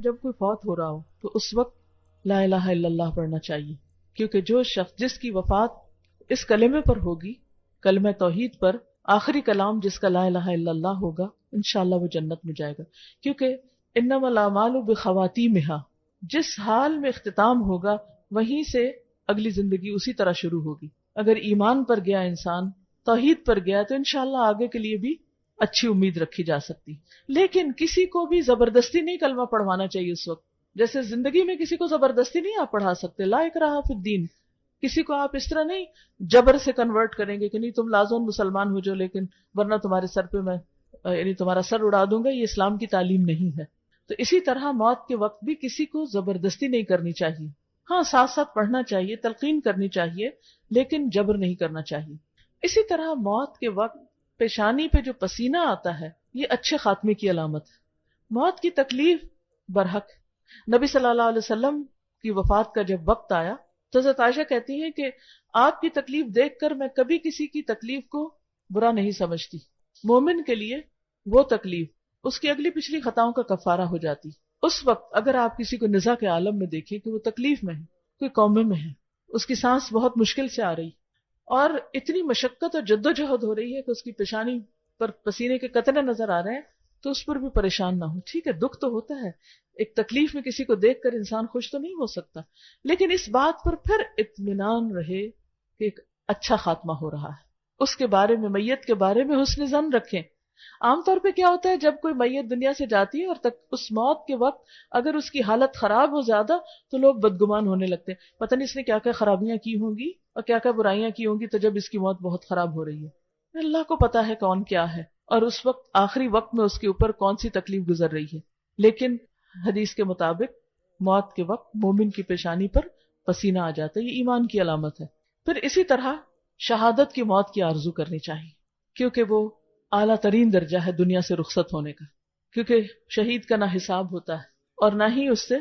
جب کوئی فوت ہو رہا ہو تو اس وقت لا الہ الا اللہ پڑھنا چاہیے، کیونکہ جو شخص جس کی وفات اس کلمے پر ہوگی، کلمہ توحید پر، آخری کلام جس کا لا الہ الا اللہ ہوگا، انشاءاللہ وہ جنت میں جائے گا، کیونکہ انما الاعمال بخواتیمہا، جس حال میں اختتام ہوگا وہیں سے اگلی زندگی اسی طرح شروع ہوگی۔ اگر ایمان پر گیا انسان، توحید پر گیا، تو انشاءاللہ آگے کے لیے بھی اچھی امید رکھی جا سکتی۔ لیکن کسی کو بھی زبردستی نہیں کلمہ پڑھوانا چاہیے اس وقت، جیسے زندگی میں کسی کو زبردستی نہیں آپ پڑھا سکتے، لا اکراہ فی الدین، کسی کو آپ اس طرح نہیں جبر سے کنورٹ کریں گے کہ نہیں تم لازم مسلمان ہو جاؤ، لیکن ورنہ تمہارے سر پہ میں یعنی تمہارا سر اڑا دوں گا، یہ اسلام کی تعلیم نہیں ہے۔ تو اسی طرح موت کے وقت بھی کسی کو زبردستی نہیں کرنی چاہیے، ہاں ساتھ ساتھ پڑھنا چاہیے، تلقین کرنی چاہیے، لیکن جبر نہیں کرنا چاہیے۔ اسی طرح موت کے وقت پیشانی پہ جو پسینہ آتا ہے یہ اچھے خاتمے کی علامت ہے۔ موت کی تکلیف برحق، نبی صلی اللہ علیہ وسلم کی وفات کا جب وقت آیا تو حضرت عائشہ کہتی ہیں کہ آپ کی تکلیف دیکھ کر میں کبھی کسی کی تکلیف کو برا نہیں سمجھتی، مومن کے لیے وہ تکلیف اس کی اگلی پچھلی خطاؤں کا کفارہ ہو جاتی۔ اس وقت اگر آپ کسی کو نزا کے عالم میں دیکھیں کہ وہ تکلیف میں ہے، کوئی قومے میں ہے، اس کی سانس بہت مشکل سے آ رہی اور اتنی مشقت اور جدوجہد ہو رہی ہے کہ اس کی پیشانی پر پسینے کے قطرے نظر آ رہے ہیں، تو اس پر بھی پریشان نہ ہو۔ ٹھیک ہے، دکھ تو ہوتا ہے، ایک تکلیف میں کسی کو دیکھ کر انسان خوش تو نہیں ہو سکتا، لیکن اس بات پر پھر اطمینان رہے کہ ایک اچھا خاتمہ ہو رہا ہے، اس کے بارے میں، میت کے بارے میں حسن ظن رکھیں۔ عام طور پہ کیا ہوتا ہے جب کوئی میت دنیا سے جاتی ہے اور اس موت کے وقت اگر اس کی حالت خراب ہو زیادہ تو لوگ بدگمان ہونے لگتے ہیں، پتہ نہیں اس نے کیا کیا خرابیاں کی ہوں گی اور کیا کیا برائیاں کی ہوں گی، تو جب اس کی موت بہت خراب ہو رہی ہے، اللہ کو پتا ہے کون کیا ہے اور اس وقت آخری وقت میں اس کے اوپر کون سی تکلیف گزر رہی ہے۔ لیکن حدیث کے مطابق موت کے وقت مومن کی پیشانی پر پسینہ آ جاتا ہے، یہ ایمان کی علامت ہے۔ پھر اسی طرح شہادت کی موت کی آرزو کرنی چاہیے، کیونکہ وہ اعلیٰ ترین درجہ ہے دنیا سے رخصت ہونے کا، کیونکہ شہید کا نہ حساب ہوتا ہے اور نہ ہی اس سے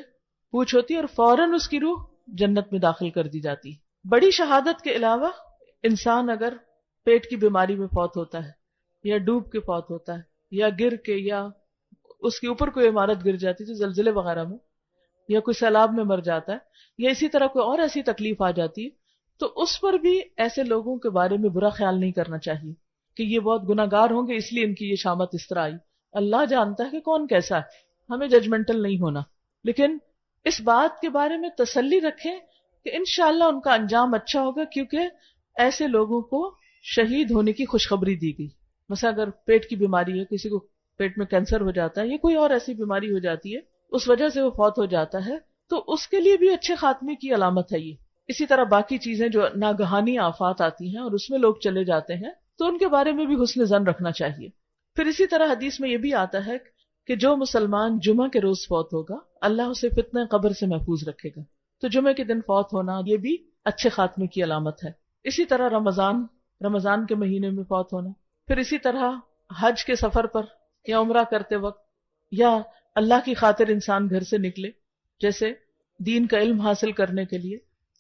پوچھ ہوتی ہے، اور فوراً اس کی روح جنت میں داخل کر دی جاتی ہے۔ بڑی شہادت کے علاوہ انسان اگر پیٹ کی بیماری میں فوت ہوتا ہے یا ڈوب کے فوت ہوتا ہے یا گر کے، یا اس کے اوپر کوئی عمارت گر جاتی ہے زلزلے وغیرہ میں، یا کوئی سیلاب میں مر جاتا ہے، یا اسی طرح کوئی اور ایسی تکلیف آ جاتی ہے، تو اس پر بھی ایسے لوگوں کے بارے میں برا خیال نہیں کرنا چاہیے کہ یہ بہت گناہ گار ہوں گے اس لیے ان کی یہ شامت اس طرح آئی۔ اللہ جانتا ہے کہ کون کیسا ہے، ہمیں ججمنٹل نہیں ہونا، لیکن اس بات کے بارے میں تسلی رکھیں کہ انشاءاللہ ان کا انجام اچھا ہوگا، کیونکہ ایسے لوگوں کو شہید ہونے کی خوشخبری دی گئی۔ مثلا اگر پیٹ کی بیماری ہے، کسی کو پیٹ میں کینسر ہو جاتا ہے یا کوئی اور ایسی بیماری ہو جاتی ہے، اس وجہ سے وہ فوت ہو جاتا ہے، تو اس کے لیے بھی اچھے خاتمے کی علامت ہے یہ۔ اسی طرح باقی چیزیں جو ناگہانی آفات آتی ہیں اور اس میں لوگ چلے جاتے ہیں، تو ان کے بارے میں بھی حسن ظن رکھنا چاہیے۔ پھر اسی طرح حدیث میں یہ بھی آتا ہے کہ جو مسلمان جمعہ کے روز فوت ہوگا اللہ اسے فتنہ قبر سے محفوظ رکھے گا، تو جمعہ کے دن فوت ہونا یہ بھی اچھے خاتمے کی علامت ہے۔ اسی طرح رمضان کے مہینے میں فوت ہونا، پھر اسی طرح حج کے سفر پر یا عمرہ کرتے وقت، یا اللہ کی خاطر انسان گھر سے نکلے، جیسے دین کا علم حاصل کرنے کے لیے،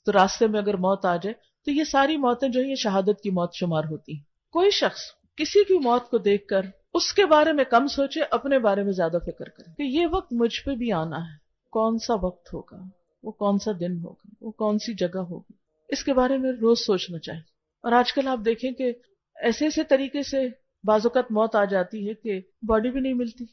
تو راستے میں اگر موت آ جائے تو یہ ساری موتیں جو ہیں یہ شہادت کی موت شمار ہوتی ہیں۔ کوئی شخص کسی کی موت کو دیکھ کر اس کے بارے میں کم سوچے، اپنے بارے میں زیادہ فکر کرے کہ یہ وقت مجھ پہ بھی آنا ہے، کون سا وقت ہوگا، وہ کون سا دن ہوگا، وہ کون سی جگہ ہوگی، اس کے بارے میں روز سوچنا چاہیے۔ اور آج کل آپ دیکھیں کہ ایسے طریقے سے بعض اوقات موت آ جاتی ہے کہ باڈی بھی نہیں ملتی،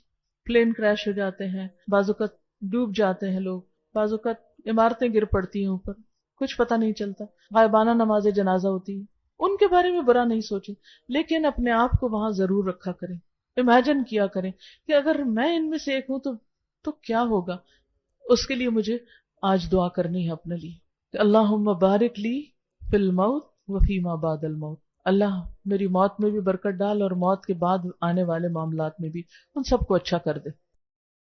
پلین کریش ہو جاتے ہیں، بعض اوقات ڈوب جاتے ہیں لوگ، بعض اوقات عمارتیں گر پڑتی ہیں اوپر، کچھ پتہ نہیں چلتا، غائبانہ نماز جنازہ ہوتی ہے، ان کے بارے میں برا نہیں سوچیں، لیکن اپنے آپ کو وہاں ضرور رکھا کریں، امیجن کیا کریں کہ اگر میں ان میں سے ایک ہوں تو کیا ہوگا۔ اس کے لیے مجھے آج دعا کرنی ہے اپنے لیے کہ اللہم بارک لی فی الموت وفی ما بعد الموت، اللہ میری موت میں بھی برکت ڈال اور موت کے بعد آنے والے معاملات میں بھی ان سب کو اچھا کر دے۔